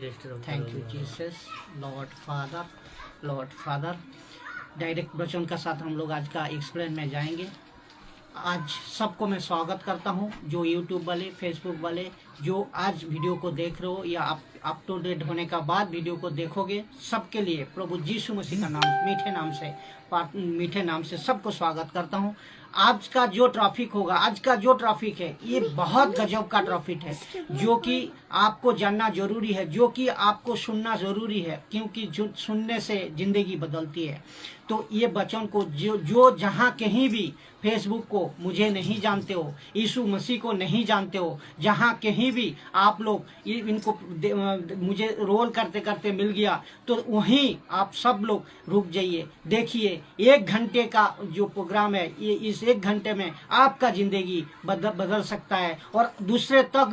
Thank you Jesus, Lord father. Direct वचन का साथ हम लोग आज का एक्सप्लेन में जाएंगे। आज सबको मैं स्वागत करता हूं, जो यूट्यूब वाले, फेसबुक वाले, जो आज वीडियो को देख रहे हो या आप अप टू डेट होने का बाद वीडियो को देखोगे, सबके लिए प्रभु यीशु मसीह का नाम, मीठे नाम से सबको स्वागत करता हूं। आज का जो ट्रैफिक होगा, आज का जो ट्रैफिक है, ये बहुत गजब का ट्रैफिक है, जो कि आपको जानना जरूरी है, जो कि आपको सुनना जरूरी है, क्योंकि जो सुनने से जिंदगी बदलती है। तो ये वचन को जो जहाँ कहीं भी, फेसबुक को मुझे नहीं जानते हो, यीशु मसीह को नहीं जानते हो, जहाँ कहीं भी आप लोग इनको मुझे रोल करते करते मिल गया, तो वहीं आप सब लोग रुक जाइए, देखिए। 1 घंटे का जो प्रोग्राम है, ये इस 1 घंटे में आपका जिंदगी बदल सकता है, और दूसरे तक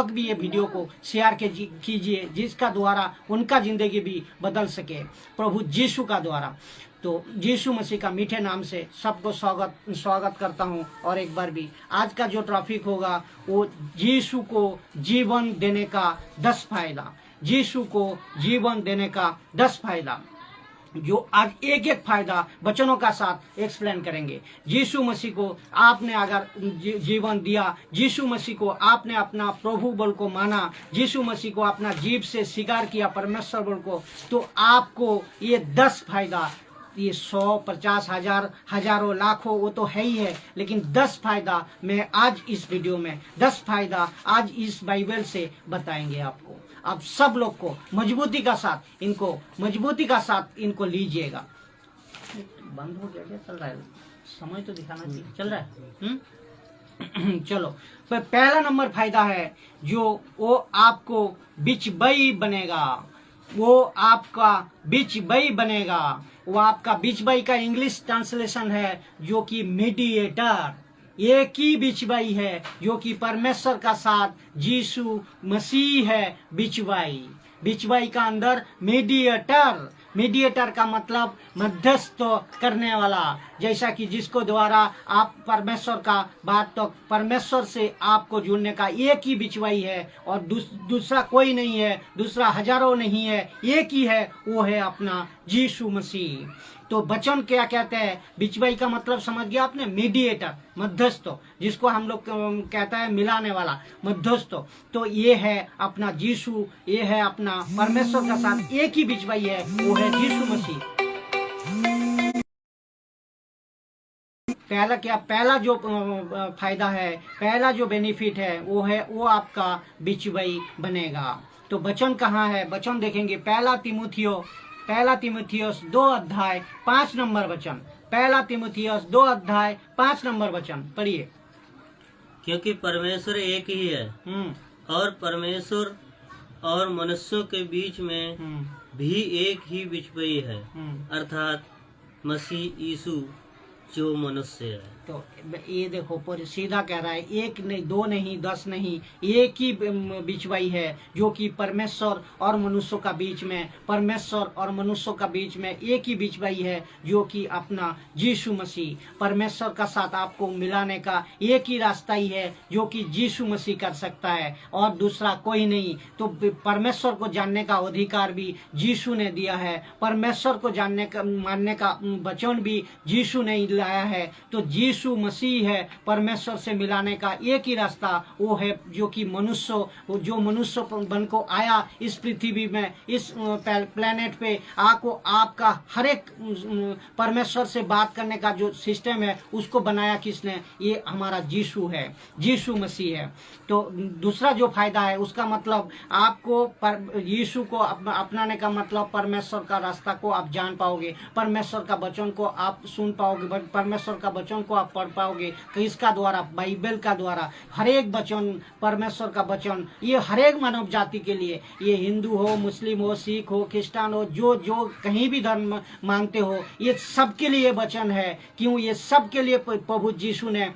भी ये वीडियो को शेयर कीजिए, जिसका द्वारा उनका जिंदगी भी बदल सके, प्रभु यीशु का द्वारा। तो यीशु मसीह का मीठे नाम से सबको स्वागत करता हूं। और एक बार भी आज का जो टॉपिक होगा, वो यीशु को जीवन देने का 10 फायदा, यीशु को जीवन देने का 10 फायदा, जो आज एक एक फायदा वचनों का साथ एक्सप्लेन करेंगे। यीशु मसीह को आपने अगर जीवन दिया, यीशु मसीह को आपने अपना प्रभु बल को माना, यीशु मसीह को अपना जीव से स्वीकार किया, परमेश्वर बल को, तो आपको ये 10 फायदा, ये 100, 50, 1000, हजारों, लाखों, वो तो है ही है, लेकिन 10 फायदा मैं आज इस वीडियो में 10 फायदा आज इस बाइबल से बताएंगे आपको। आप सब लोग को मजबूती का साथ इनको लीजिएगा। बंद हो गया क्या? चल रहा है, समय तो दिखाना चाहिए, चल रहा है। चलो, तो पहला नंबर फायदा है जो वो आपको बिचबई बनेगा, वो आपका बिचबई बनेगा। वो आपका बिचबई का इंग्लिश ट्रांसलेशन है जो कि मीडिएटर, एक ही बिचवाई है, जो कि परमेश्वर का साथ यीशु मसीह है बिचवाई। बिचवाई का अंदर मीडिएटर का मतलब मध्यस्थ करने वाला, जैसा कि जिसको द्वारा आप परमेश्वर का बात, तो परमेश्वर से आपको जुड़ने का एक ही बिचवाई है, और दूसरा कोई नहीं है, दूसरा हजारों नहीं है, एक ही है, वो है अपना यीशु मसीह। तो वचन क्या कहते हैं? बिचवाई का मतलब समझ गया आपने? मीडिएटर, मध्यस्थ, जिसको हम लोग कहता है मिलाने वाला, मध्यस्थ। तो ये है अपना यीशु, ये है अपना परमेश्वर का साथ एक ही बिचवाई है, वो है यीशु मसीह। पहला जो फायदा है, पहला जो बेनिफिट है, वो आपका बिचवाई बनेगा। तो वचन कहाँ है? वचन देखेंगे, पहला तीमुथियुस 2 अध्याय 5 नंबर वचन। पहला तीमुथियुस 2 अध्याय 5 नंबर वचन पढ़िए। क्योंकि परमेश्वर एक ही है, और परमेश्वर और मनुष्यों के बीच में भी एक ही बिचवाई है, अर्थात मसीह यीशु जो मनुष्य है। तो ये देखो, सीधा कह रहा है, 1 नहीं, 2 नहीं, 10 नहीं, एक ही बिचवाई है, जो कि परमेश्वर और मनुष्यों का बीच में, परमेश्वर और मनुष्यों का बीच में एक ही बिचवाई है, जो कि अपना यीशु मसीह। परमेश्वर का साथ आपको मिलाने का एक ही रास्ता ही है, जो कि यीशु मसीह कर सकता है, और दूसरा कोई नहीं। तो परमेश्वर को जानने का अधिकार भी यीशु ने दिया है, परमेश्वर को मानने का वचन भी यीशु ने लाया है। तो यीशु मसीह है परमेश्वर से मिलाने का एक ही रास्ता, वो है जो कि जो मनुष्य बन को आया इस पृथ्वी में, इस प्लेनेट पे आको आपका हर एक परमेश्वर से बात करने का जो सिस्टम है, उसको बनाया किसने? ये हमारा यीशु है, यीशु मसीह है। तो दूसरा जो फायदा है, उसका मतलब आपको यीशु को अपनाने का मतलब परमेश्वर का रास्ता को आप जान पाओगे, परमेश्वर का वचन को आप सुन पाओगे, परमेश्वर का वचन को आप पढ़ पाओगे। किसका द्वारा? बाइबल का द्वारा। हर एक वचन, परमेश्वर का वचन, ये हर एक मानव जाति के लिए, ये हिंदू हो, मुस्लिम हो, सिख हो, क्रिश्चियन हो, जो कहीं भी धर्म मानते हो, ये सबके लिए वचन है। क्यों? ये सबके लिए प्रभु यीशु ने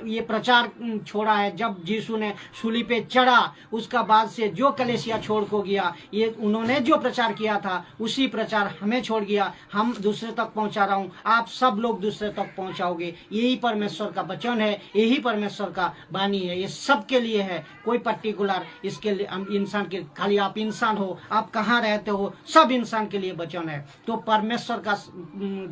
ये प्रचार छोड़ा है। जब यीशु ने सूली पे चढ़ा, उसका बाद से जो कलीसिया छोड़ को गया, ये उन्होंने जो प्रचार किया था, उसी प्रचार हमें छोड़ गया, हम दूसरे तक पहुंचा रहा हूं। आप सब लोग दूसरे तक पहुंचाओगे। यही परमेश्वर का वचन है, यही परमेश्वर का वाणी है। ये सबके लिए है, कोई पर्टिकुलर इसके लिए इंसान के, खाली आप इंसान हो, आप कहाँ रहते हो, सब इंसान के लिए वचन है। तो परमेश्वर का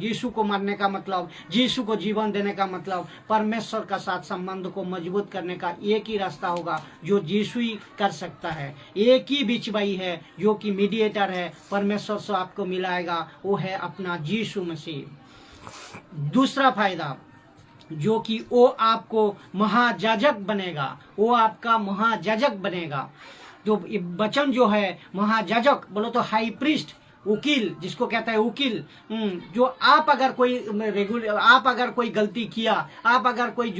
यीशु को मारने का मतलब, यीशु को जीवन देने का मतलब, परमेश्वर का साथ संबंध को मजबूत करने का एक ही रास्ता होगा जो यीशु ही कर सकता है। एक ही बिचवाई है जो कि मीडिएटर है, परमेश्वर से आपको मिलाएगा, वो है अपना यीशु मसीह। दूसरा फायदा जो कि वो आपको महायाजक बनेगा, वो आपका महायाजक बनेगा। तो वचन जो है महायाजक बोलो तो हाई प्रीस्ट, वकील जिसको कहता है वकील, जो आप अगर कोई गलती किया, आप अगर कोई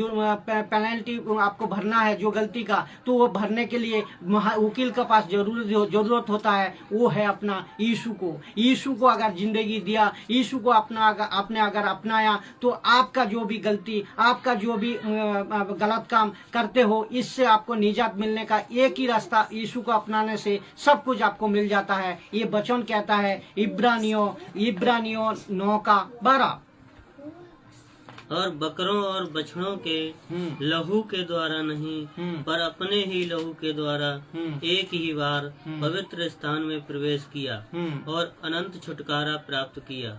पेनल्टी आपको भरना है जो गलती का, तो वो भरने के लिए वकील के पास जरूरत होता है, वो है अपना यीशु को। यीशु को अगर जिंदगी दिया, यीशु को आपने अगर अपनाया, तो आपका जो भी गलती, आपका जो भी गलत काम करते हो, इससे आपको निजात मिलने का एक ही रास्ता, यीशु को अपनाने से सब कुछ आपको मिल जाता है। ये वचन कहता है इब्रानियों 9:12। और बकरों और बछड़ों के लहू के द्वारा नहीं, पर अपने ही लहू के द्वारा एक ही बार पवित्र स्थान में प्रवेश किया और अनंत छुटकारा प्राप्त किया।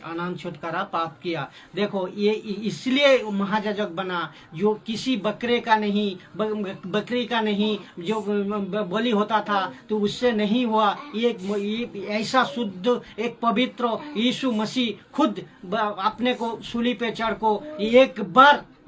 अनंत छुटकारा प्राप्त किया। देखो ये इसलिए महायाजक बना, जो किसी बकरे का नहीं, बकरी का नहीं, जो बलि होता था तो उससे नहीं हुआ। ये ऐसा शुद्ध एक पवित्र यीशु मसीह खुद अपने को सूली पे चढ़ को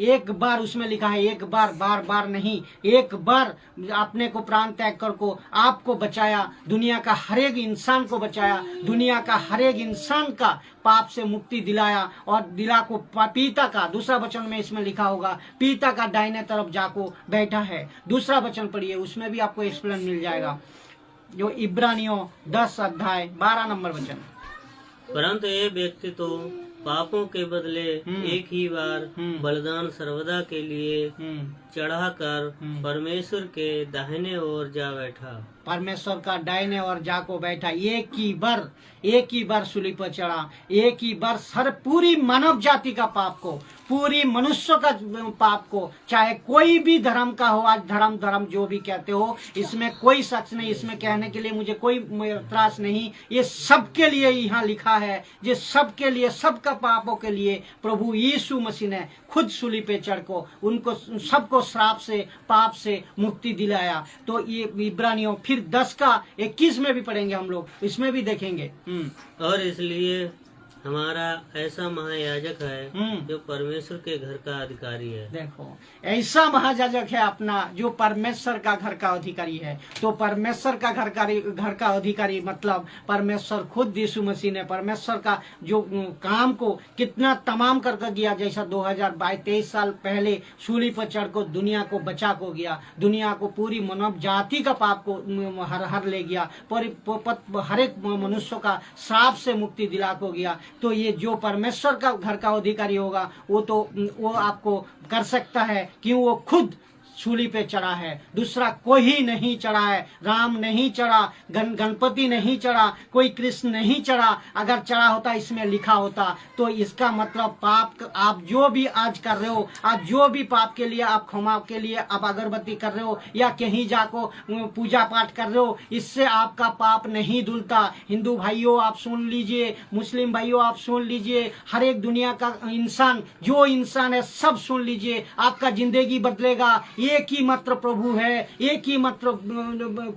एक बार उसमें लिखा है, एक बार, बार नहीं, एक बार अपने को प्राण त्याग कर को आपको बचाया, दुनिया का हर एक इंसान को बचाया, दुनिया का हर एक इंसान का पाप से मुक्ति दिलाया, और दिला को पिता का, दूसरा वचन में इसमें लिखा होगा, पिता का दाहिने तरफ जाको बैठा है। दूसरा वचन पढ़िए, उसमें भी आपको एक्सप्लेन मिल जाएगा, जो इब्रानियों 10:12 नंबर वचन। परंतु ये व्यक्ति तो पापों के बदले एक ही बार बलिदान सर्वदा के लिए चढ़ाकर परमेश्वर के दाहिने ओर जा बैठा। परमेश्वर का दाहिने ओर जाको बैठा, एक ही बार सूली पर चढ़ा, एक ही बार पूरी मानव जाति का पाप को, पूरी मनुष्य का पाप को, चाहे कोई भी धर्म का हो, आज धर्म जो भी कहते हो, इसमें कोई शख्स नहीं, इसमें कहने के लिए मुझे कोई त्रास नहीं, ये सबके लिए यहाँ लिखा है, ये सबके लिए, सबका पापों के लिए प्रभु यीशु मसीह ने खुद सूली पे चढ़ को उनको सबको श्राप से, पाप से मुक्ति दिलाया। तो ये इब्रानियों फिर 10:21 में भी पढ़ेंगे हम लोग, इसमें भी देखेंगे। और इसलिए हमारा ऐसा महायाजक है जो परमेश्वर के घर का अधिकारी है। देखो ऐसा महायाजक है अपना जो परमेश्वर का घर का अधिकारी है। तो परमेश्वर का घर का अधिकारी मतलब परमेश्वर खुद यीशु मसीह ने परमेश्वर का जो काम को कितना तमाम करके गया, जैसा 2022-23 साल पहले सूली पर चढ़ को दुनिया को बचा को गया, दुनिया को पूरी मानव जाति का पाप को हर ले गया, हर एक मनुष्य का श्राप से मुक्ति दिला को गया। तो ये जो परमेश्वर का घर का अधिकारी होगा वो आपको कर सकता है कि वो खुद सूली पे चढ़ा है, दूसरा कोई नहीं चढ़ा है। राम नहीं चढ़ा, गणपति नहीं चढ़ा, कोई कृष्ण नहीं चढ़ा। अगर चढ़ा होता, इसमें लिखा होता, तो इसका मतलब पाप आप जो भी आज कर रहे हो, आज जो भी पाप के लिए आप क्षमा के लिए आप अगरबत्ती कर रहे हो या कहीं जाको पूजा पाठ कर रहे हो, इससे आपका पाप नहीं धुलता। हिंदू भाइयों आप सुन लीजिए, मुस्लिम भाइयों आप सुन लीजिए, हर एक दुनिया का इंसान जो इंसान है सब सुन लीजिए, आपका जिंदगी बदलेगा। एक ही मात्र प्रभु है, एक ही मात्र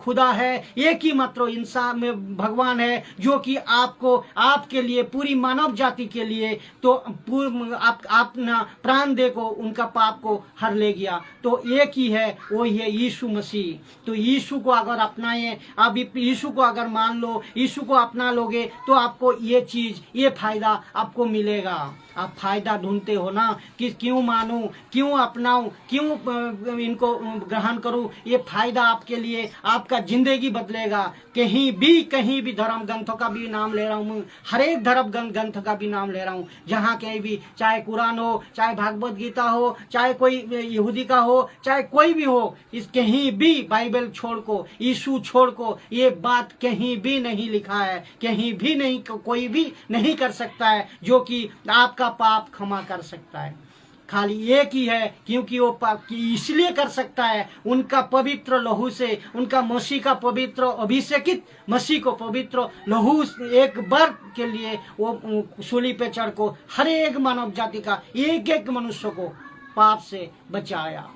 खुदा है, एक ही मात्र इंसान में भगवान है जो कि आपको, आपके लिए, पूरी मानव जाति के लिए तो अपना प्राण दे को उनका पाप को हर ले गया। तो एक ही है, वो ही है यीशु मसीह। तो यीशु को अगर अपनाए, आप यीशु को अगर मान लो, यीशु को अपना लोगे तो आपको ये चीज, ये फायदा आपको मिलेगा। आप फायदा ढूंढते हो ना कि क्यों मानूं, क्यों अपनाऊं, क्यों इनको ग्रहण करूं, ये फायदा आपके लिए, आपका जिंदगी बदलेगा। कहीं भी धर्म ग्रंथों का भी नाम ले रहा हूं, हर एक धर्म ग्रंथ का भी नाम ले रहा हूं, जहां कहीं भी, चाहे कुरान हो, चाहे भागवत गीता हो, चाहे कोई यहूदी का हो, चाहे कोई भी हो, इस कहीं भी बाइबल छोड़ को, यीशु छोड़ को ये बात कहीं भी नहीं लिखा है, कहीं भी नहीं, कोई भी नहीं कर सकता है जो कि आपका पाप क्षमा कर सकता है। खाली एक ही है, क्योंकि वो पाप इसलिए कर सकता है, उनका पवित्र लहू से, उनका मसीह का पवित्र अभिषेकित मसीह को पवित्र लहू एक बार के लिए वो सूली पे चढ़ को हर एक मानव जाति का एक एक मनुष्य को पाप से बचाया।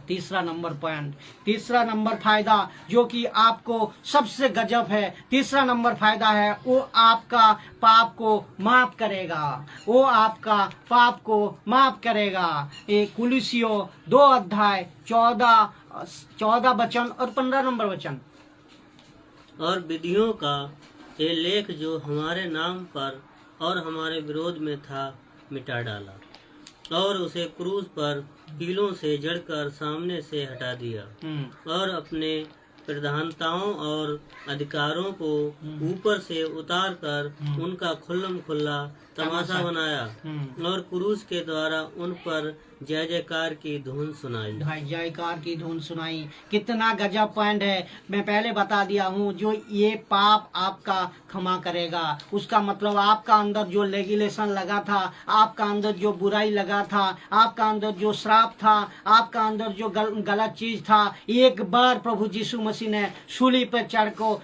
तीसरा नंबर पॉइंट, तीसरा नंबर फायदा जो कि आपको सबसे गजब है, तीसरा नंबर फायदा है, वो आपका पाप को माफ करेगा, वो आपका पाप को माफ करेगा। ये कुलुसियों 2 अध्याय 14 वचन और 15 नंबर वचन। और विधियों का ये लेख जो हमारे नाम पर और हमारे विरोध में था मिटा डाला, और उसे क्रूस पर कीलों से जड़कर सामने से हटा दिया, और अपने प्रधानताओं और अधिकारों को ऊपर से उतार कर उनका खुल्लम खुल्ला तमाशा बनाया, और क्रूस के द्वारा उन पर जय जयकार की धुन सुनाई। जयकार की धुन सुनाई। कितना गजब पॉइंट है। मैं पहले बता दिया हूँ, जो ये पाप आपका क्षमा करेगा, उसका मतलब आपका अंदर जो लेगिलेशन लगा था, आपका अंदर जो बुराई लगा था, आपका अंदर जो श्राप था, आपका अंदर जो गलत चीज था, एक बार प्रभु यीशु मसीह ने सूली पर चढ़ को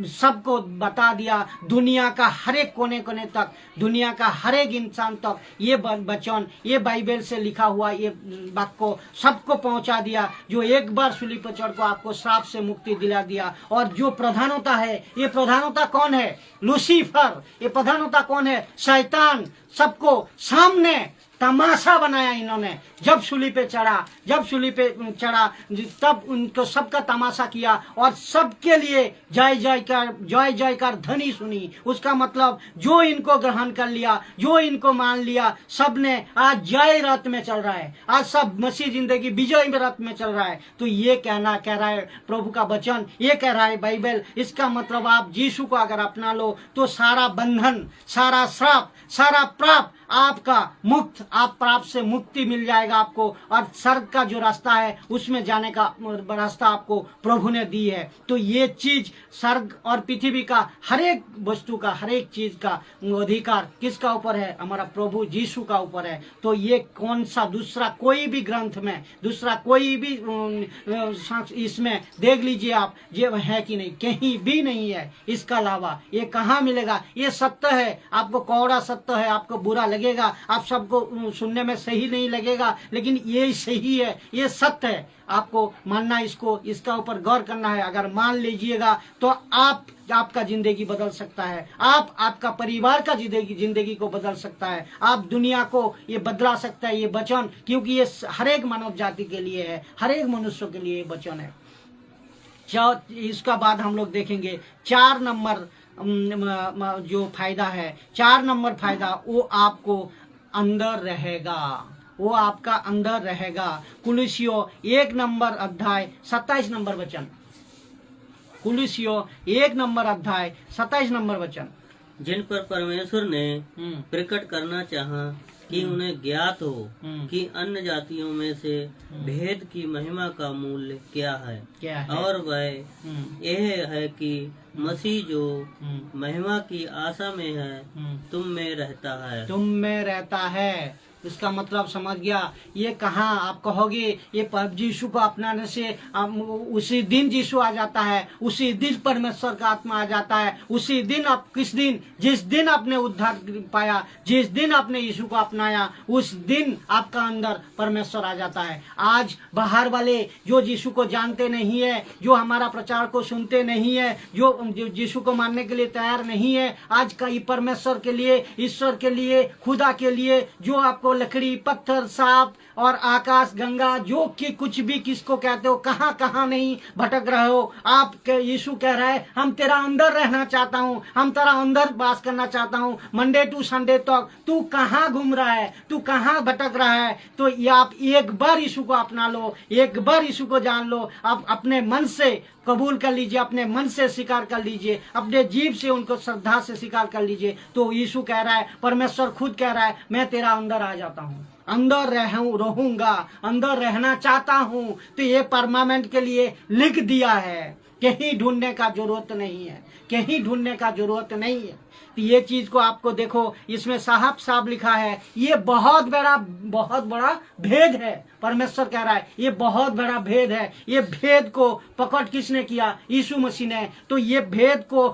सबको बता दिया। दुनिया का हर एक कोने कोने तक, दुनिया का हर एक इंसान तक ये वचन, ये बाइबल से लिखा हुआ ये बात को सबको पहुंचा दिया। जो एक बार सूली पर चढ़ को आपको श्राप से मुक्ति दिला दिया। और जो प्रधानता है, ये प्रधानता कौन है? लूसीफर। ये प्रधानता कौन है? शैतान। सबको सामने तमाशा बनाया इन्होंने। जब सूली पे चढ़ा तब उनको सबका तमाशा किया और सबके लिए जय जयकार ध्वनि सुनी। उसका मतलब जो इनको ग्रहण कर लिया, जो इनको मान लिया, सबने आज जय रथ में चल रहा है। आज सब मसीह जिंदगी विजय रथ में चल रहा है। तो ये कह रहा है प्रभु का वचन, ये कह रहा है बाइबल। इसका मतलब आप यीशु को अगर अपना लो तो सारा बंधन, सारा श्राप, सारा पाप आपका मुक्त, आप पाप से मुक्ति मिल जाएगा आपको। और स्वर्ग का जो रास्ता है उसमें जाने का रास्ता आपको प्रभु ने दी है। तो ये चीज स्वर्ग और पृथ्वी का हर एक वस्तु का, हर एक चीज का अधिकार किसका ऊपर है? हमारा प्रभु यीशु का ऊपर है। तो ये कौन सा दूसरा कोई भी ग्रंथ में, दूसरा कोई भी इसमें देख लीजिए आप, ये है कि नहीं? कहीं भी नहीं है इसका अलावा। ये कहाँ मिलेगा? ये सत्य है, आपको कौड़ा सत्य है, आपको बुरा लगेगा, आप सबको सुनने में सही नहीं लगेगा, लेकिन ये सही है, ये सत्य है। आपको मानना, इसको, इसका ऊपर गौर करना है। अगर मान लीजिएगा तो आपका जिंदगी बदल सकता है, आपका परिवार का जिंदगी को बदल सकता है, आप दुनिया को ये बदला सकता है ये वचन, क्योंकि ये हर एक मानव जाति के लिए है, हर एक मनुष्य के लिए वचन है। इसका बाद हम लोग देखेंगे 4 नंबर जो फायदा है। 4 नंबर फायदा वो आपको अंदर रहेगा, वो आपका अंदर रहेगा। कुलुसियों 1 नंबर अध्याय 27 नंबर वचन। कुलुसियों 1 नंबर अध्याय 27 नंबर वचन। जिन पर परमेश्वर ने प्रकट करना चाहा कि उन्हें ज्ञात हो कि अन्य जातियों में से भेद की महिमा का मूल्य क्या है, और वह यह है कि मसीह जो महिमा की आशा में है तुम में रहता है। इसका मतलब समझ गया। ये कहाँ आप कहोगे ये यीशु को अपनाने से उसी दिन यीशु आ जाता है, उसी दिन परमेश्वर का आत्मा आ जाता है, उसी दिन आप किस दिन? जिस दिन आपने उद्धार पाया, जिस दिन आपने यीशु को अपनाया, उस दिन आपका अंदर परमेश्वर आ जाता है। आज बाहर वाले जो यीशु को जानते नहीं है, जो हमारा प्रचार को सुनते नहीं है, जो यीशु को मानने के लिए तैयार नहीं है, आज का परमेश्वर के लिए, ईश्वर के लिए, खुदा के लिए जो आपको आपको लकड़ी, पत्थर, सांप और आकाश, गंगा, जो कि कुछ भी किसको कहते हो, कहाँ कहाँ नहीं भटक रहे हो आप। यीशु कह रहा है हम तेरा अंदर रहना चाहता हूँ, हम तेरा अंदर वास करना चाहता हूँ। मंडे टू संडे तक तू कहाँ घूम रहा है, तू कहाँ भटक रहा है। तो ये आप एक बार यीशु को अपना लो, एक बार यीशु को जान लो, आप अपने मन से कबूल कर लीजिए, अपने मन से स्वीकार कर लीजिए, अपने जीभ से उनको श्रद्धा से स्वीकार कर लीजिए। तो यीशु कह रहा है, परमेश्वर खुद कह रहा है, मैं तेरा अंदर आ जाता हूँ, अंदर रहूंगा, अंदर रहना चाहता हूँ। तो ये परमानेंट के लिए लिख दिया है, कहीं ढूंढने का जरूरत नहीं है, कहीं ढूंढने का जरूरत नहीं है। तो ये चीज को आपको देखो, इसमें साफ साफ लिखा है, ये बहुत बड़ा भेद है। परमेश्वर कह रहा है ये बहुत बड़ा भेद है। ये भेद को पकड़ किसने किया? यीशु मसीह ने। तो ये भेद को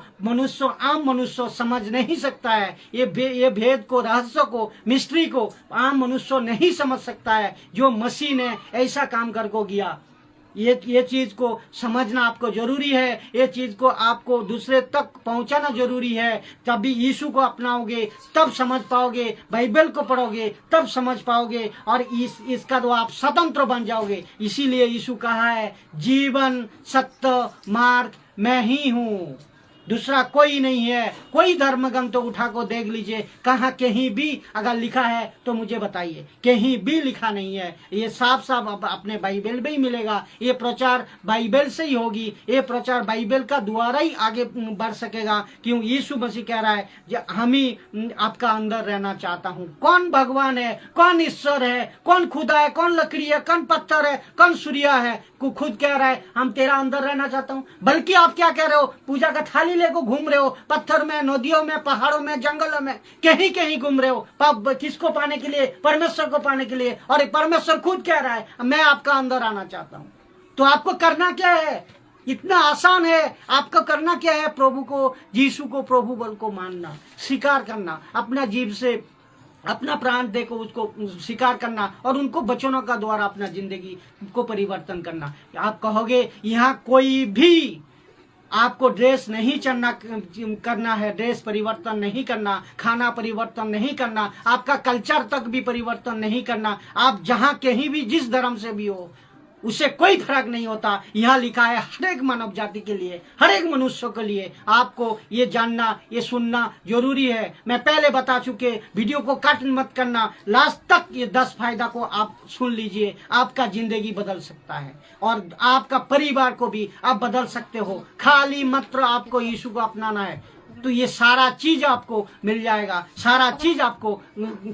आम मनुष्य समझ नहीं सकता है। ये भेद को, रहस्य को, मिस्ट्री को आम मनुष्य नहीं समझ सकता है। जो मसीह ने ऐसा काम करके किया, ये चीज को समझना आपको जरूरी है। ये चीज को आपको दूसरे तक पहुंचाना जरूरी है। तभी यीशु को अपनाओगे तब समझ पाओगे, बाइबल को पढ़ोगे तब समझ पाओगे, और इसका तो आप स्वतंत्र बन जाओगे। इसीलिए यीशु कहा है, जीवन, सत्य, मार्ग मैं ही हूँ, दूसरा कोई नहीं है। कोई धर्मग्रंथ तो उठा को देख लीजिए, कहाँ कहीं भी अगर लिखा है तो मुझे बताइए, कहीं भी लिखा नहीं है। ये साफ साफ अपने बाइबल में ही मिलेगा। ये प्रचार बाइबल से ही होगी, ये प्रचार बाइबल का द्वारा ही आगे बढ़ सकेगा। क्यों? यीशु मसीह कह रहा है हम ही आपका अंदर रहना चाहता हूँ। कौन भगवान है, कौन ईश्वर है, कौन खुदा है, कौन लकड़ी है, कौन पत्थर है, कौन सूर्य है? खुद कह रहा है हम तेरा अंदर रहना चाहता हूँ। बल्कि आप क्या कह रहे हो? पूजा का थाली लेको घूम रहे हो, पत्थर में, नदियों में, पहाड़ों में, जंगलों में, कहीं कहीं घूम रहे हो। किसको पाने के लिए? परमेश्वर को पाने के लिए। और परमेश्वर खुद कह रहा है मैं आपका अंदर आना चाहता हूँ। तो आपको करना क्या है? इतना आसान है। आपको करना क्या है? प्रभु को, यीशु को प्रभु बल को मानना, स्वीकार करना, अपना जीव से अपना प्राण देकर उसको स्वीकार करना, और उनको वचनों का द्वारा अपना जिंदगी को परिवर्तन करना। आप कहोगे यहाँ कोई भी आपको ड्रेस नहीं करना है, ड्रेस परिवर्तन नहीं करना, खाना परिवर्तन नहीं करना, आपका कल्चर तक भी परिवर्तन नहीं करना। आप जहाँ कहीं भी जिस धर्म से भी हो उससे कोई फर्क नहीं होता। यहाँ लिखा है हर एक मानव जाति के लिए, हर एक मनुष्य के लिए आपको ये जानना, ये सुनना जरूरी है। मैं पहले बता चुके, वीडियो को कट मत करना, लास्ट तक ये 10 फायदा को आप सुन लीजिए। आपका जिंदगी बदल सकता है और आपका परिवार को भी आप बदल सकते हो। खाली मात्र आपको यीशु को अपनाना है, तो ये सारा चीज आपको मिल जाएगा, सारा चीज आपको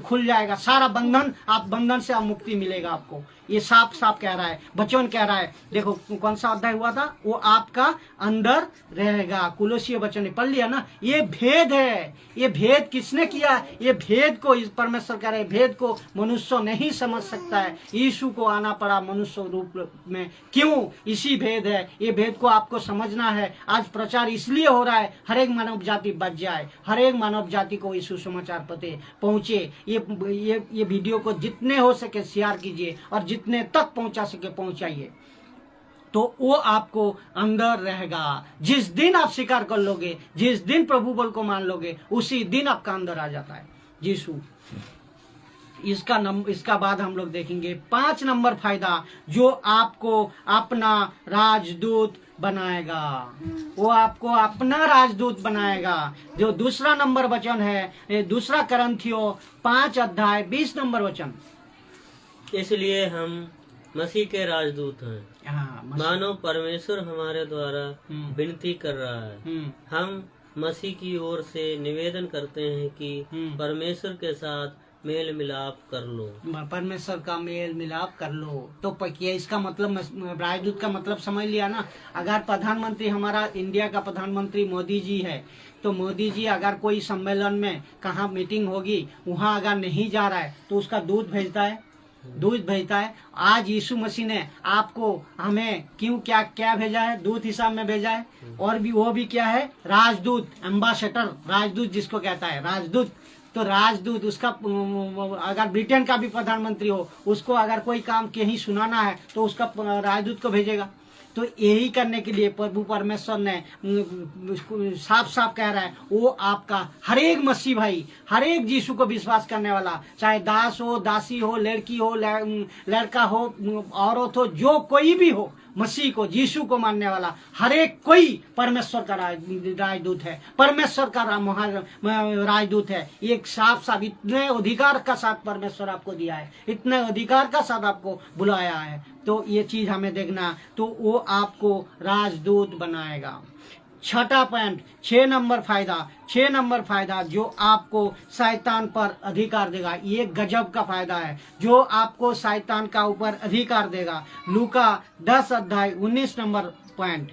खुल जाएगा, सारा बंधन से मुक्ति मिलेगा आपको। ये साफ साफ कह रहा है, वचन कह रहा है। देखो कौन सा अध्याय हुआ था, वो आपका अंदर रहेगा। कुलोसीय वचन पढ़ लिया ना। ये भेद है। ये भेद किसने किया? ये भेद को परमेश्वर कह रहे, भेद को मनुष्य नहीं समझ सकता है। यीशु को आना पड़ा मनुष्य रूप में। क्यों? इसी भेद है। ये भेद को आपको समझना है। आज प्रचार इसलिए हो रहा है, हर एक मानव जाति बच जाए, हर एक मानव जाति को यीशु समाचार पते पहुंचे। ये वीडियो को जितने हो सके शेयर कीजिए, और जितने तक पहुंचा सके पहुंचाइए, तो वो आपको अंदर रहेगा। जिस दिन आप स्वीकार कर लोगे, जिस दिन प्रभु बल को मान लोगे, उसी दिन आपका अंदर आ जाता है यीशु। इसका बाद हम लोग देखेंगे 5 नंबर फायदा जो आपको अपना राजदूत बनाएगा। वो आपको अपना राजदूत बनाएगा। जो दूसरा नंबर वचन है, दूसरा करंथियों 5 अध्याय 20 नंबर वचन। इसलिए हम मसीह के राजदूत हैं। मानो परमेश्वर हमारे द्वारा विनती कर रहा है। हम मसीह की ओर से निवेदन करते हैं कि परमेश्वर के साथ मेल मिलाप कर लो। परमेश्वर का मेल मिलाप कर लो। तो क्या इसका मतलब, राजदूत का मतलब समझ लिया ना। अगर प्रधानमंत्री, हमारा इंडिया का प्रधानमंत्री मोदी जी है, तो मोदी जी अगर कोई सम्मेलन में कहाँ मीटिंग होगी, वहाँ अगर नहीं जा रहा है तो उसका दूध भेजता है। आज यीशु मसीह ने आपको, हमें क्यों क्या भेजा है? दूत हिसाब में भेजा है। और भी वो भी क्या है? राजदूत, एम्बेसडर, राजदूत जिसको कहता है राजदूत। तो राजदूत उसका, अगर ब्रिटेन का भी प्रधानमंत्री हो, उसको अगर कोई काम कहीं सुनाना है तो उसका राजदूत को भेजेगा। तो यही करने के लिए प्रभु परमेश्वर ने साफ साफ कह रहा है, वो आपका हर एक मसीह भाई, हर एक यीशु को विश्वास करने वाला, चाहे दास हो, दासी हो, लड़की हो, लड़का हो, औरत हो, जो कोई भी हो, मसीह को, यीशु को मानने वाला हर एक कोई परमेश्वर का राजदूत है, परमेश्वर का राजदूत है। एक साफ साफ इतने अधिकार का साथ परमेश्वर आपको दिया है, इतने अधिकार का साथ आपको बुलाया है, तो ये चीज हमें देखना, तो वो आपको राजदूत बनाएगा। छठा पॉइंट, 6 नंबर फायदा जो आपको शैतान पर अधिकार देगा। ये गजब का फायदा है जो आपको शैतान का ऊपर अधिकार देगा। लूका 10 अध्याय 19 नंबर पॉइंट।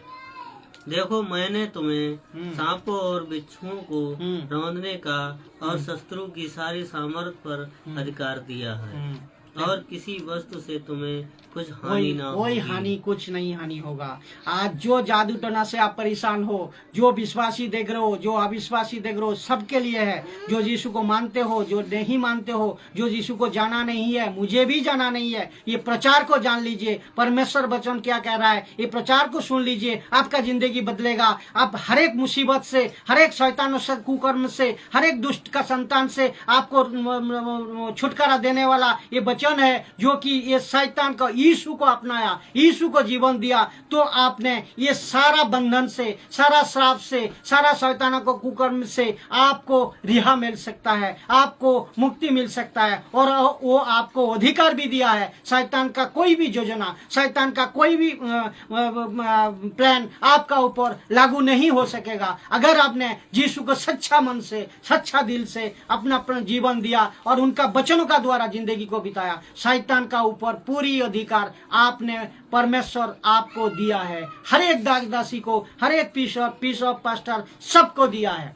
देखो, मैंने तुम्हें सांपों और बिच्छुओं को रौंदने का और शत्रु की सारी सामर्थ पर अधिकार दिया है, और किसी वस्तु से तुम्हें कुछ हानि ना होगी। कोई हानि, कुछ नहीं हानि होगा। आज जो जादू टोना से आप परेशान हो, जो विश्वासी देख रहे हो, जो अविश्वासी देख रहे हो, सबके लिए है। जो यीशु को मानते हो, जो नहीं मानते हो, जो यीशु को जाना नहीं है, मुझे भी जाना नहीं है, ये प्रचार को जान लीजिए। परमेश्वर वचन क्या कह रहा है, ये प्रचार को सुन लीजिए, आपका जिंदगी बदलेगा। आप हर एक मुसीबत से, हर एक शैतान से, कुकर्म से, हर एक दुष्ट का संतान से आपको छुटकारा देने वाला ये वचन है, जो कि ये शैतान का यीशु को अपनाया, यीशु को जीवन दिया, तो आपने ये सारा बंधन से, सारा श्राप से, सारा शैतान को कुकर्म से आपको रिहा मिल सकता है, आपको मुक्ति मिल सकता है, और वो आपको अधिकार भी दिया है। शैतान का कोई भी योजना, शैतान का कोई भी प्लान आपका ऊपर लागू नहीं हो सकेगा, अगर आपने यीशु को सच्चा मन से, सच्चा दिल से अपना जीवन दिया और उनका वचनों का द्वारा जिंदगी को बिताया। शैतान का ऊपर पूरी अधिकार आपने, परमेश्वर आपको दिया है। हर एक दासदासी को, हर एक बिशप पास्टर सबको दिया है।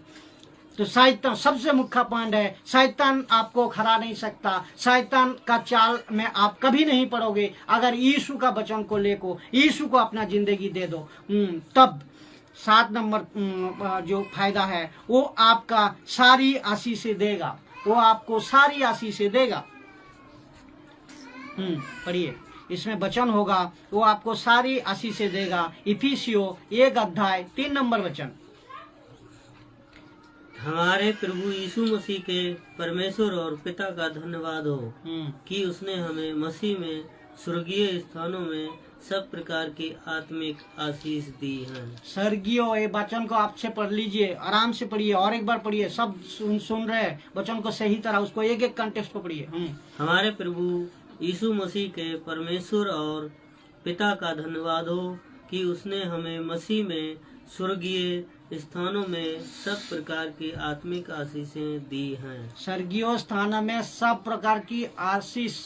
तो शैतान सबसे मुख्य पॉइंट है, शैतान आपको हरा नहीं सकता। शैतान का चाल में आप कभी नहीं पड़ोगे अगर यीशु का वचन को लेको, यीशु को अपना जिंदगी दे दो। तब 7 नंबर जो फायदा है, वो आपका सारी आशीष देगा, वो आपको सारी आशीष देगा। पढ़िए, इसमें वचन होगा, वो आपको सारी आशीष देगा। इफिसियों 1 अध्याय 3 नंबर वचन। हमारे प्रभु यीशु मसीह के परमेश्वर और पिता का धन्यवाद हो कि उसने हमें मसीह में स्वर्गीय स्थानों में सब प्रकार की आत्मिक आशीष दी है। स्वर्गीय, ये वचन को आपसे पढ़ लीजिए, आराम से पढ़िए, और एक बार पढ़िए। सब सुन रहे हैं वचन को सही तरह, उसको एक एक कंटेक्स्ट को पढ़िए। हमारे प्रभु यीशु मसीह के परमेश्वर और पिता का धन्यवाद हो कि उसने हमें मसीह में स्वर्गीय स्थानों में सब प्रकार की आत्मिक आशीषें दी हैं। स्वर्गीय स्थान में सब प्रकार की आशीष,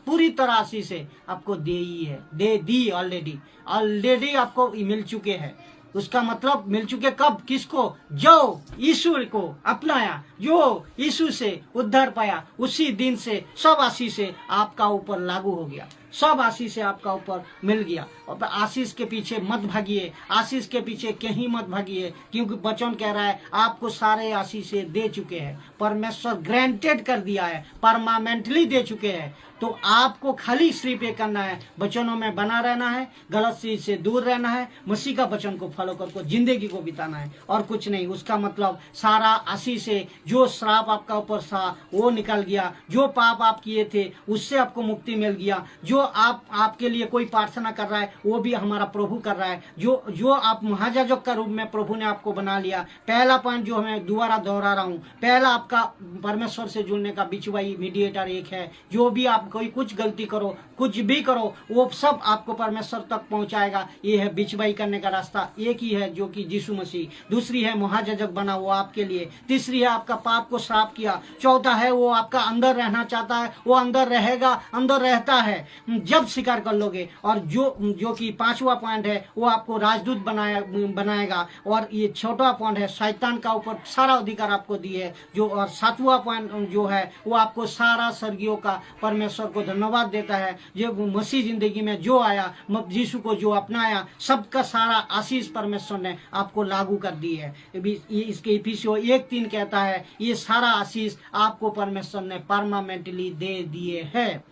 पूरी तरह आशीषें आपको दी है, दे दी ऑलरेडी आपको मिल चुके हैं। उसका मतलब मिल चुके कब, किसको? जो यीशु को अपनाया, जो यीशु से उद्धार पाया, उसी दिन से सब आशीषें आपका ऊपर लागू हो गया, सब आशीष आपका ऊपर मिल गया। और आशीष के पीछे मत भागिए, आशीष के पीछे कहीं मत भागिए, क्योंकि वचन कह रहा है आपको सारे आशीषें दे चुके हैं, परमेश्वर ग्रांटेड कर दिया है, परमानेंटली दे चुके हैं। तो आपको खाली सिर्फ ये करना है, वचनों में बना रहना है, गलत चीज से दूर रहना है, मसीह का वचन को फॉलो करके जिंदगी को बिताना है, और कुछ नहीं। उसका मतलब सारा आशीष से, जो श्राप आपका ऊपर था वो निकल गया, जो पाप आप किए थे उससे आपको मुक्ति मिल गया, जो आपके लिए कोई प्रार्थना कर रहा है वो भी हमारा प्रभु कर रहा है, जो आप महायाजक का रूप में प्रभु ने आपको बना लिया। पहला पॉइंट जो मैं दोबारा दोहरा रहा हूँ, पहला आपका परमेश्वर से जुड़ने का बिचवाई मीडिएटर एक है। जो भी आप कोई कुछ गलती करो, कुछ भी करो, वो सब आपको परमेश्वर तक पहुंचाएगा। ये है बिचवाई करने का रास्ता, एक ही है जो कि यीशु मसीह। दूसरी है महायाजक बना वो आपके लिए। तीसरी है आपका पाप को श्राप किया। चौथा है वो आपका अंदर रहना चाहता है, वो अंदर रहेगा, अंदर रहता है जब स्वीकार कर लोगे। और जो कि 5वां पॉइंट है वो आपको राजदूत बनाएगा। और ये छोटा पॉइंट है शैतान का ऊपर सारा अधिकार आपको दिए जो। और 7वां पॉइंट जो है वो आपको सारा स्वर्गीयों का परमेश्वर को धन्यवाद देता है जो मसीह जिंदगी में जो आया, यीशु को जो अपनाया, सबका सारा आशीष परमेश्वर ने आपको लागू कर दी है। इसके इफिसियों 1:3 कहता है ये सारा आशीष आपको परमेश्वर ने परमानेंटली दे दिए है।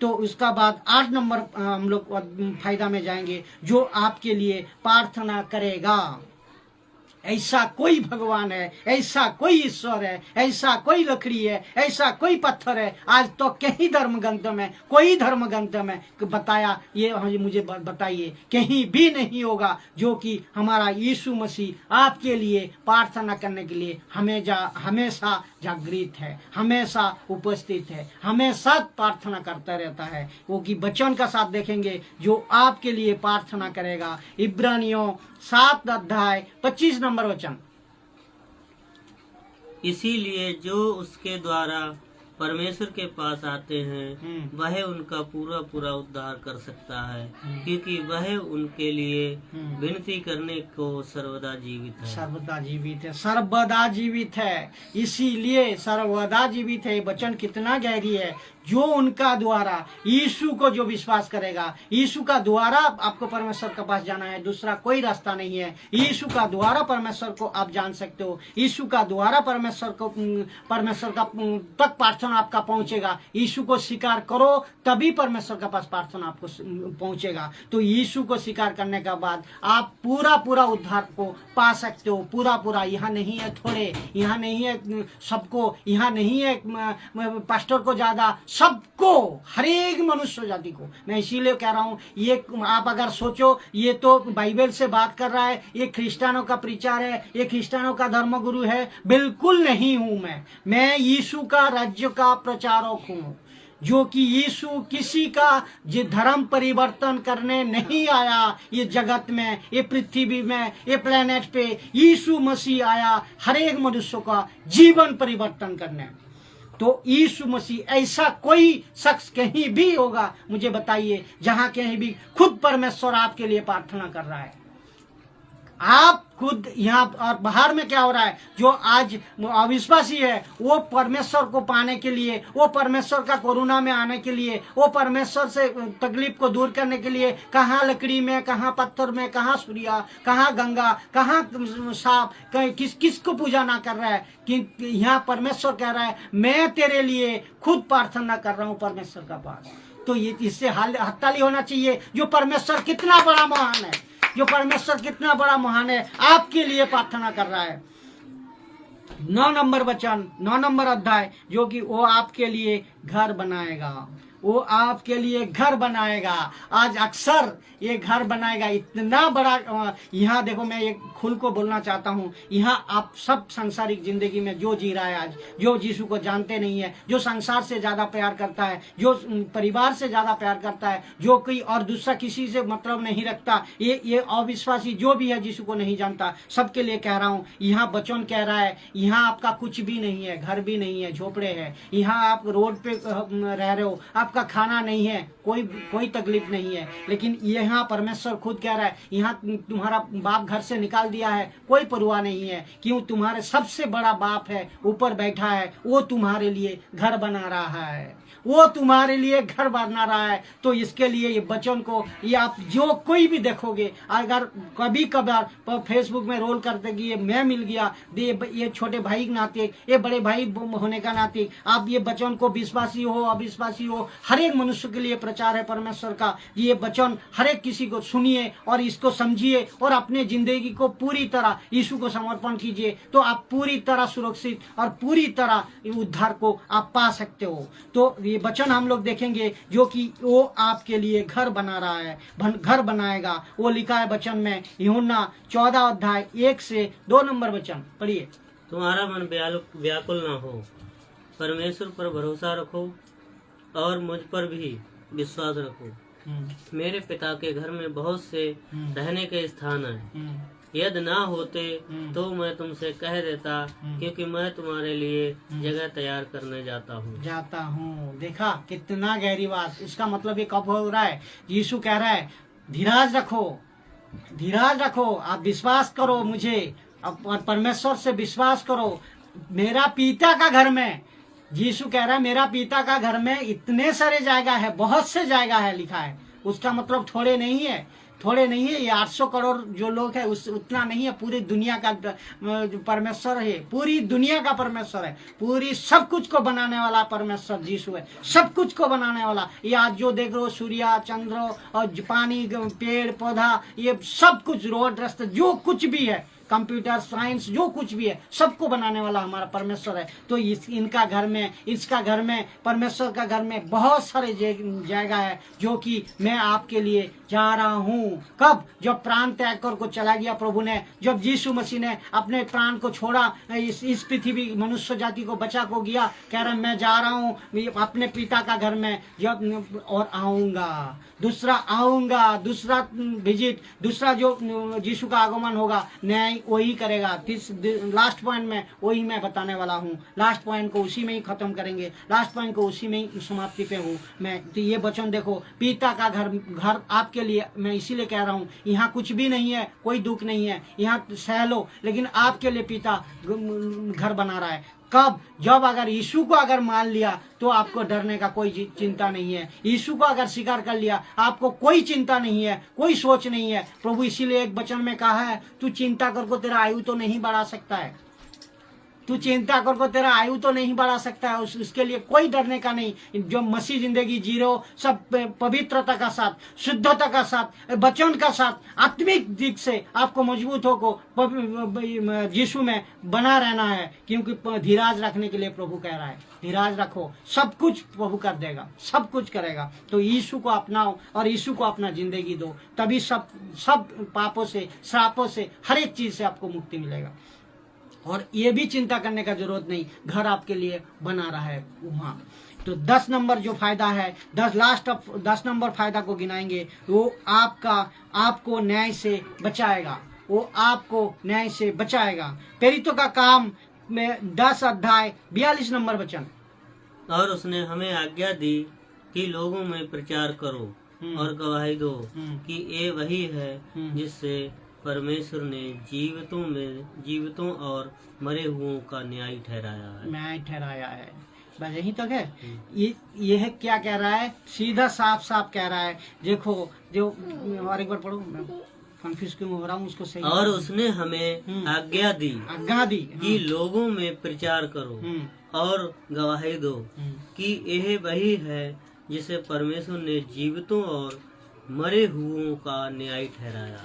तो उसका बाद 8 नंबर हम लोग फायदा में जाएंगे, जो आपके लिए प्रार्थना करेगा। ऐसा कोई भगवान है, ऐसा कोई ईश्वर है, ऐसा कोई लकड़ी है, ऐसा कोई पत्थर है, आज तो कहीं धर्म ग्रंथ में, कोई धर्म ग्रंथ में बताया, ये मुझे बताइए, कहीं भी नहीं होगा जो कि हमारा यीशु मसीह आपके लिए प्रार्थना करने के लिए हमेशा जागृत है, हमेशा उपस्थित है, हमेशा प्रार्थना करता रहता है। वो कि वचन का साथ देखेंगे जो आपके लिए प्रार्थना करेगा। इब्रानियों 7 अध्याय 25 नंबर वचन। इसीलिए जो उसके द्वारा परमेश्वर के पास आते हैं वह उनका पूरा पूरा उद्धार कर सकता है, क्योंकि वह उनके लिए विनती करने को सर्वदा जीवित है। सर्वदा जीवित है, सर्वदा जीवित है, इसीलिए सर्वदा जीवित है। वचन कितना गहरी है। जो उनका द्वारा, यीशु को जो विश्वास करेगा, यीशु का द्वारा आपको परमेश्वर के पास जाना है, दूसरा कोई रास्ता नहीं है। यीशु का द्वारा परमेश्वर को आप जान सकते हो, यीशु का द्वारा परमेश्वर का तक प्रार्थना आपका पहुंचेगा। यीशु को स्वीकार करो तभी परमेश्वर के पास प्रार्थना आपको पहुंचेगा। तो यीशु को स्वीकार करने के बाद आप पूरा पूरा उद्धार को पा सकते हो, पूरा पूरा। यहाँ नहीं है थोड़े, यहाँ नहीं है सबको, यहाँ नहीं है पास्टर को ज्यादा, सबको, हर एक मनुष्य जाति को। मैं इसीलिए कह रहा हूँ, ये आप अगर सोचो ये तो बाइबल से बात कर रहा है, ये क्रिश्चियनों का प्रचार है, ये क्रिश्चियनों का धर्मगुरु है, बिल्कुल नहीं हूँ मैं यीशु का राज्य का प्रचारक हूँ, जो कि यीशु किसी का धर्म परिवर्तन करने नहीं आया ये जगत में, ये पृथ्वी में, ये प्लेनेट पे। यीशु मसीह आया हर एक मनुष्य का जीवन परिवर्तन करने। तो यीशु मसीह, ऐसा कोई शख्स कहीं भी होगा, मुझे बताइए, जहां कहीं भी खुद परमेश्वर आपके लिए प्रार्थना कर रहा है। आप खुद यहाँ और बाहर में क्या हो रहा है, जो आज अविश्वासी है वो परमेश्वर को पाने के लिए, वो परमेश्वर का करुणा में आने के लिए, वो परमेश्वर से तकलीफ को दूर करने के लिए कहाँ लकड़ी में, कहाँ पत्थर में, कहाँ सूर्या, कहाँ गंगा, कहाँ सांप, किस को पूजा ना कर रहा है। कि यहाँ परमेश्वर कह रहा है मैं तेरे लिए खुद प्रार्थना कर रहा हूँ परमेश्वर का पास। तो ये इससे हत्ताली होना चाहिए जो परमेश्वर कितना बड़ा महान है, जो परमेश्वर कितना बड़ा महान है, आपके लिए प्रार्थना कर रहा है। 9 नंबर वचन, 9 नंबर अध्याय, जो कि वो आपके लिए घर बनाएगा, वो आपके लिए घर बनाएगा। आज अक्सर ये घर बनाएगा, इतना बड़ा। यहाँ देखो, मैं एक खुल को बोलना चाहता हूँ, यहाँ आप सब सांसारिक जिंदगी में जो जी रहा है आज, जो यीशु को जानते नहीं है, जो संसार से ज्यादा प्यार करता है, जो परिवार से ज्यादा प्यार करता है, जो कोई और दूसरा किसी से मतलब नहीं रखता, ये अविश्वासी जो भी है यीशु को नहीं जानता, सबके लिए कह रहा हूँ। यहाँ वचन कह रहा है यहाँ आपका कुछ भी नहीं है, घर भी नहीं है, झोपड़े है, यहाँ आप रोड पे रह रहे हो, आपका खाना नहीं है, कोई तकलीफ नहीं है। लेकिन यहाँ परमेश्वर खुद कह रहा है यहाँ तुम्हारा बाप घर से निकाल दिया है, कोई परवाह नहीं है। क्यों? तुम्हारे सबसे बड़ा बाप है, ऊपर बैठा है, वो तुम्हारे लिए घर बना रहा है, वो तुम्हारे लिए घर बना रहा है। तो इसके लिए ये वचन को, ये आप जो कोई भी देखोगे, अगर कभी कभार फेसबुक में रोल करते कि ये मैं मिल गया, ये छोटे भाई के नाते, ये बड़े भाई होने का नाते, आप ये वचन को विश्वासी हो अविश्वासी हो, हर एक मनुष्य के लिए प्रचार है परमेश्वर का। ये वचन हर एक किसी को सुनिए और इसको समझिए और अपने जिंदगी को पूरी तरह यीशु को समर्पण कीजिए, तो आप पूरी तरह सुरक्षित और पूरी तरह उद्धार को आप पा सकते हो। तो ये वचन हम लोग देखेंगे जो कि वो आपके लिए घर बना रहा है, घर बनाएगा। वो लिखा है वचन में, यूहन्ना 14 अध्याय 1 से 2 नंबर वचन पढ़िए। तुम्हारा मन व्याकुल न हो, परमेश्वर पर भरोसा रखो और मुझ पर भी विश्वास रखो। मेरे पिता के घर में बहुत से रहने के स्थान हैं, यदि ना होते तो मैं तुमसे कह देता, क्योंकि मैं तुम्हारे लिए जगह तैयार करने जाता हूँ। देखा कितना गहरी बात। इसका मतलब ये कब हो रहा है? यीशु कह रहा है धीरज रखो, आप विश्वास करो मुझे और परमेश्वर से विश्वास करो। मेरा पिता का घर में, यीशु कह रहा है मेरा पिता का घर में इतने सारे जगह है, बहुत से जगह है लिखा है। उसका मतलब थोड़े नहीं है, थोड़े नहीं है, ये 800 करोड़ जो लोग है उस उतना नहीं है, पूरी दुनिया का परमेश्वर है, पूरी दुनिया का परमेश्वर है, पूरी सब कुछ को बनाने वाला परमेश्वर यीशु है, सब कुछ को बनाने वाला। ये आज जो देख रहे हो सूर्य चंद्र और पानी पेड़ पौधा ये सब कुछ रोड रास्ते जो कुछ भी है कंप्यूटर साइंस जो कुछ भी है सबको बनाने वाला हमारा परमेश्वर है। तो इनका घर में इसका घर में परमेश्वर का घर में बहुत सारे जगह है जो कि मैं आपके लिए जा रहा हूँ। कब? जब प्राण त्याग कर को चला गया प्रभु ने, जब यीशु मसीह ने अपने प्राण को छोड़ा, इस पृथ्वी मनुष्य जाति को बचा को गया, कह रहा मैं जा रहा हूँ अपने पिता का घर में जब और आऊंगा, दूसरा विजिट, दूसरा जो यीशु का आगमन होगा न्याय वही करेगा। लास्ट पॉइंट में वही मैं बताने वाला हूँ, लास्ट पॉइंट को उसी में ही खत्म करेंगे, लास्ट पॉइंट को उसी में ही समाप्ति पे हूँ मैं। तो ये वचन देखो, पिता का घर आपके लिए मैं इसीलिए कह रहा हूँ, यहाँ कुछ भी नहीं है, कोई दुख नहीं है, यहाँ सह लो, लेकिन आपके लिए पिता घर बना रहा है। कब? जब अगर यीशु को अगर मान लिया तो आपको डरने का कोई चिंता नहीं है, यीशु को अगर स्वीकार कर लिया आपको कोई चिंता नहीं है, कोई सोच नहीं है। प्रभु इसीलिए एक वचन में कहा है, तू चिंता कर को तेरा आयु तो नहीं बढ़ा सकता है, तू चिंता कर को तेरा आयु तो नहीं बढ़ा सकता है, उसके लिए कोई डरने का नहीं। जो मसीह जिंदगी जी रहे हो सब पवित्रता का साथ, शुद्धता का साथ, वचन का साथ, आत्मिक दिख से आपको मजबूत होकर यीशु में बना रहना है, क्योंकि धीराज रखने के लिए प्रभु कह रहा है, धीराज रखो, सब कुछ प्रभु कर देगा, सब कुछ करेगा। तो यीशु को अपनाओ और यीशु को अपना जिंदगी दो, तभी सब पापों से, श्रापों से, हर एक चीज से आपको मुक्ति मिलेगा। और ये भी चिंता करने का जरूरत नहीं, घर आपके लिए बना रहा है वहां। तो 10 नंबर जो फायदा है, 10 नंबर फायदा को गिनाएंगे, वो आपको न्याय से बचाएगा, वो आपको न्याय से बचाएगा। प्रेरितों का काम में 10 अध्याय 42 नंबर वचन। और उसने हमें आज्ञा दी कि लोगों में प्रचार करो और गवाही दो कि ये वही है जिससे परमेश्वर ने जीवितों और मरे हुओं का न्याय ठहराया है। बस यही तक है। ये क्या कह रहा है? सीधा साफ कह रहा है। देखो जो और एक बार पढ़ो, मैं कंफ्यूज क्यों हो रहा हूँ उसको सही। और उसने हमें आज्ञा दी कि लोगों में प्रचार करो और गवाही दो कि यह वही है जिसे परमेश्वर ने जीवितों और मरे हुओं का न्याय ठहराया,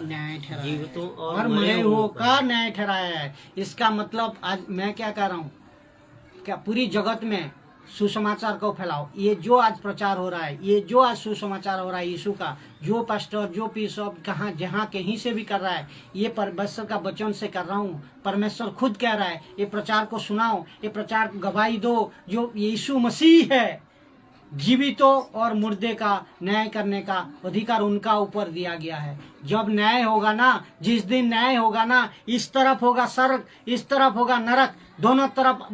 जीवितों और मरे हुओं का न्याय ठहराया है। इसका मतलब आज मैं क्या कह रहा हूँ, क्या पूरी जगत में सुसमाचार को फैलाओ। ये जो आज प्रचार हो रहा है, ये जो आज सुसमाचार हो रहा है यीशु का, जो पास्टर जो बिशप कहाँ जहाँ कहीं से भी कर रहा है, ये परमेश्वर का वचन से कर रहा हूँ। परमेश्वर खुद कह रहा है ये प्रचार को सुनाओ, ये प्रचार गवाही दो, जो यीशु मसीह है जीवितों और मुर्दे का न्याय करने का अधिकार उनका ऊपर दिया गया है। जब न्याय होगा ना, जिस दिन न्याय होगा ना, इस तरफ होगा स्वर्ग, इस तरफ होगा नरक, दोनों तरफ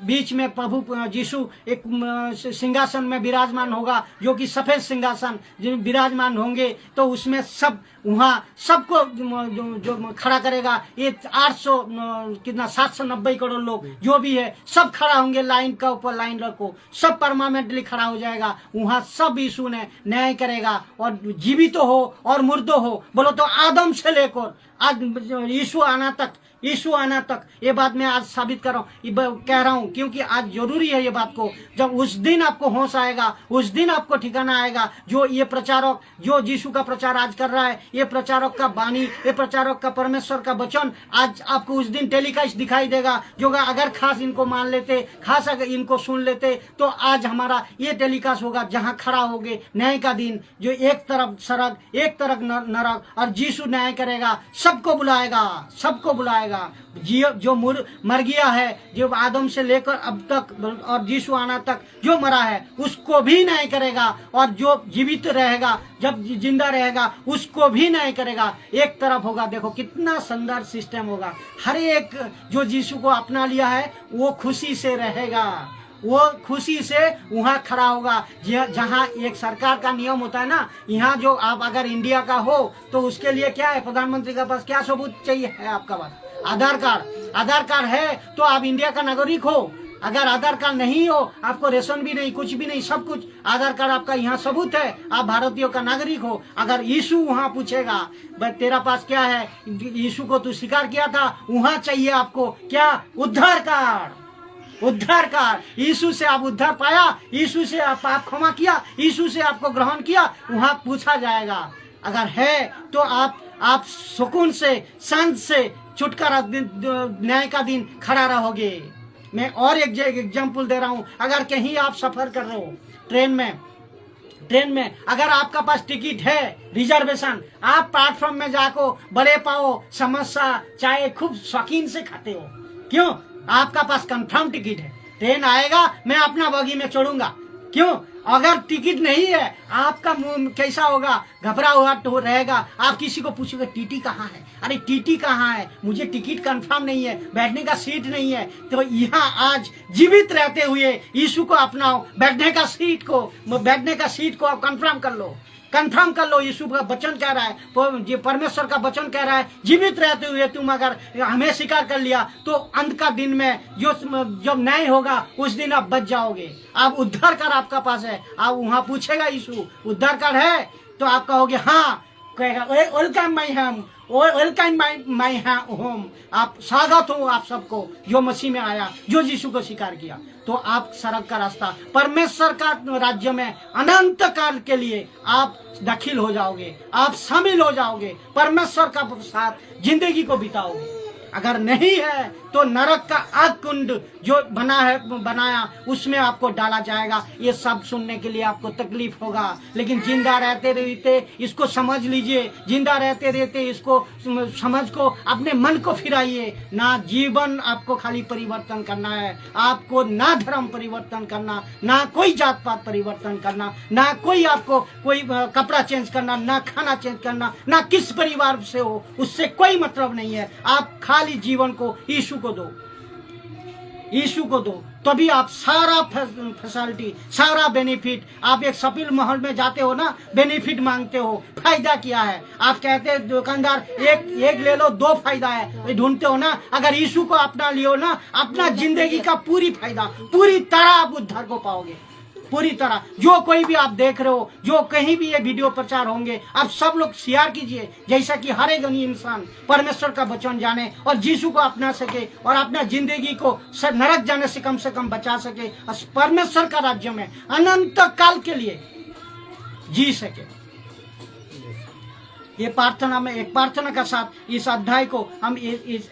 बीच में प्रभु यीशु एक सिंहासन में विराजमान होगा, जो कि सफेद सिंहासन विराजमान होंगे। तो उसमें सब वहाँ सबको जो खड़ा करेगा, ये 790 करोड़ लोग जो भी है सब खड़ा होंगे, लाइन का ऊपर लाइन रखो, सब परमानेंटली खड़ा हो जाएगा। वहाँ सब यीशु ने न्याय करेगा, और जीवित हो और मुर्दो हो, बोलो तो आदम से लेकर आज यीशु आना तक ये बात मैं आज साबित कर रहा हूँ, कह रहा हूँ, क्योंकि आज जरूरी है ये बात को। जब उस दिन आपको होश आएगा, उस दिन आपको ठिकाना आएगा। जो ये प्रचारक जो यीशु का प्रचार आज कर रहा है, ये प्रचारक का वाणी, ये प्रचारक का परमेश्वर का वचन आज आपको उस दिन टेलीकास्ट दिखाई देगा। जो अगर खास इनको मान लेते, खास अगर इनको सुन लेते, तो आज हमारा ये टेलीकास्ट होगा जहाँ खड़ा होगे न्याय का दिन, जो एक तरफ स्वर्ग एक तरफ नरक, और यीशु न्याय करेगा, सबको बुलाएगा। जो मर गया है, जो आदम से लेकर अब तक और यीशु आना तक जो मरा है, उसको भी न्याय करेगा, और जो जीवित रहेगा, जब जिंदा रहेगा, उसको भी न्याय करेगा। एक तरफ होगा, देखो कितना सुंदर सिस्टम होगा। हर एक जो यीशु को अपना लिया है वो खुशी से रहेगा, वो खुशी से वहाँ खड़ा होगा। जहाँ एक सरकार का नियम होता है ना, यहाँ जो आप अगर इंडिया का हो तो उसके लिए क्या है, प्रधानमंत्री के पास क्या सबूत चाहिए है? आपका पास आधार कार्ड है तो आप इंडिया का नागरिक हो। अगर आधार कार्ड नहीं हो, आपको रेशन भी नहीं, कुछ भी नहीं, सब कुछ आधार कार्ड आपका यहाँ सबूत है, आप भारतीयों का नागरिक हो। अगर यीशु वहाँ पूछेगा भाई तेरा पास क्या है, यीशु को तू स्वीकार किया था, वहाँ चाहिए आपको क्या, उद्धार कार्ड। उद्धार कार्ड, यीशु से आप उद्धार पाया, यीशु से आप पाप क्षमा किया, यीशु से आपको ग्रहण किया, वहाँ पूछा जाएगा। अगर है तो आप सुकून से, शांत से छुटकारा न्याय का दिन खड़ा रहोगे। मैं और एक एग्जाम्पल दे रहा हूँ। अगर कहीं आप सफर कर रहे हो ट्रेन में अगर आपका पास टिकट है, रिजर्वेशन, आप प्लेटफॉर्म में जाको बड़े पाओ, समोसा, चाय खूब शौकीन से खाते हो। क्यों? आपका पास कंफर्म टिकट है, ट्रेन आएगा, मैं अपना बगी में चढ़ूंगा। क्यों? अगर टिकट नहीं है, आपका मुंह कैसा होगा, घबरा हुआ रहेगा। आप किसी को पूछोगे टीटी कहाँ है, अरे टीटी कहाँ है, मुझे टिकट कंफर्म नहीं है, बैठने का सीट नहीं है। तो यहाँ आज जीवित रहते हुए यीशु को अपनाओ, बैठने का सीट को आप कंफर्म कर लो, कंफर्म कर लो। यीशु का वचन कह रहा है, परमेश्वर का वचन कह रहा है, जीवित रहते हुए तुम अगर हमें स्वीकार कर लिया तो अंत का दिन में जब न्याय होगा उस दिन आप बच जाओगे। आप उद्धार कार्ड आपका पास है, आप वहां पूछेगा यीशु उद्धार कार्ड है, तो आप कहोगे हाँ, कहेगा वेलकम माई होम, आप स्वागत हो आप सबको जो मसीह में आया, जो यीशु को स्वीकार किया। तो आप सड़क का रास्ता, परमेश्वर का राज्य में अनंत काल के लिए आप दाखिल हो जाओगे, आप शामिल हो जाओगे, परमेश्वर का साथ जिंदगी को बिताओगे। अगर नहीं है तो नरक का आग कुंड जो बनाया उसमें आपको डाला जाएगा। ये सब सुनने के लिए आपको तकलीफ होगा, लेकिन जिंदा रहते रहते इसको समझ लीजिए, जिंदा रहते रहते इसको समझ को अपने मन को फिराइए। ना जीवन आपको खाली परिवर्तन करना है, आपको ना धर्म परिवर्तन करना, ना कोई जात पात परिवर्तन करना, ना कोई आपको कोई कपड़ा चेंज करना, ना खाना चेंज करना, ना किस परिवार से हो, उससे कोई मतलब नहीं है। आप खाली जीवन को यीशु को दो, यीशु को दो, तभी आप सारा फैसिलिटी, सारा बेनिफिट। आप एक शॉपिंग मॉल में जाते हो ना, बेनिफिट मांगते हो, फायदा क्या है, आप कहते हैं दुकानदार एक ले लो, 2 फायदा है, ढूंढते हो ना। अगर यीशु को अपना लियो ना, अपना जिंदगी का पूरी फायदा, पूरी तरह आप उद्धार को पाओगे, पूरी तरह। जो कोई भी आप देख रहे हो, जो कहीं भी ये वीडियो प्रचार होंगे, आप सब लोग शेयर कीजिए, जैसा कि हर एक इंसान परमेश्वर का वचन जाने और यीशु को अपना सके और अपना जिंदगी को नरक जाने से कम बचा सके और परमेश्वर का राज्य में अनंत काल के लिए जी सके। ये प्रार्थना में, एक प्रार्थना का साथ इस अध्याय को हम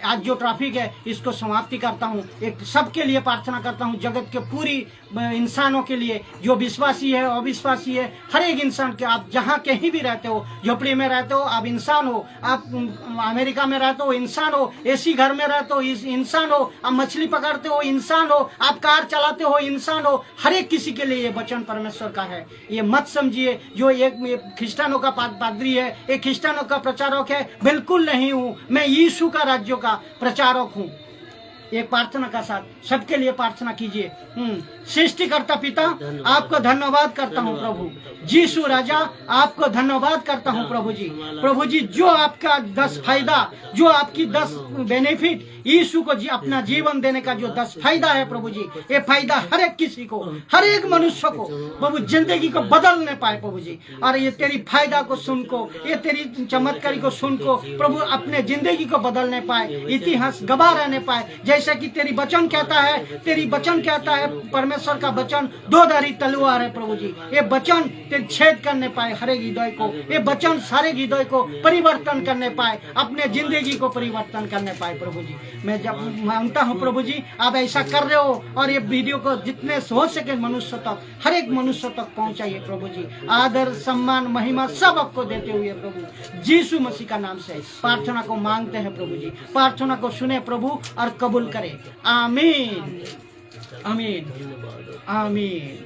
आज जो ट्रैफिक है इसको समाप्ति करता हूँ। एक सबके लिए प्रार्थना करता हूँ, जगत के पूरी इंसानों के लिए, जो विश्वासी है अविश्वासी है, हर एक इंसान के। आप जहाँ कहीं भी रहते हो, झोपड़ी में रहते हो आप इंसान हो, आप अमेरिका में रहते हो इंसान हो, एसी घर में रहते हो इंसान हो, आप मछली पकड़ते हो इंसान हो, आप कार चलाते हो इंसान हो। हर एक किसी के लिए ये वचन परमेश्वर का है। ये मत समझिए जो एक ख्रिस्तानों का पादरी है, एक ख्रिस्तानों का प्रचारक है, बिल्कुल नहीं हूँ। मैं यीशु का राज्य का प्रचारक हूँ। एक प्रार्थना का साथ सबके लिए प्रार्थना कीजिए। सृष्टिकर्ता पिता, आपको धन्यवाद करता हूँ प्रभु। यीशु राजा, आपको धन्यवाद करता हूँ प्रभु जी। प्रभु जी, जो आपका 10 फायदा, जो आपकी 10 बेनिफिट, यीशु को अपना जीवन देने का जो 10 फायदा है प्रभु जी, ये फायदा हर एक किसी को, हर एक मनुष्य को प्रभु जिंदगी को बदलने पाए प्रभु जी। और ये तेरी फायदा को सुन को, ये तेरी चमत्कारी को सुन को प्रभु अपने जिंदगी को बदलने पाए, इतिहास गवाह रहने पाए। जैसा कि तेरी वचन कहता है, तेरी वचन कहता है, परमेश्वर का वचन 2-धारी तलवार है प्रभु जी। ये वचन तेरे छेद करने पाए हर एक हृदय को, ये वचन सारे हृदय को परिवर्तन करने पाए, अपने जिंदगी को परिवर्तन करने पाए प्रभु जी। मैं जब मानता हूँ प्रभु जी आप ऐसा कर रहे हो, और ये वीडियो को जितने हो सके मनुष्य तक, हर एक मनुष्य तक पहुंचाइए प्रभु जी। आदर सम्मान महिमा सब आपको देते हुए प्रभु यीशु मसीह का नाम से प्रार्थना को मांगते हैं प्रभु जी। प्रार्थना को सुने प्रभु और कबूल करे। आमीन, आमीन, आमीन।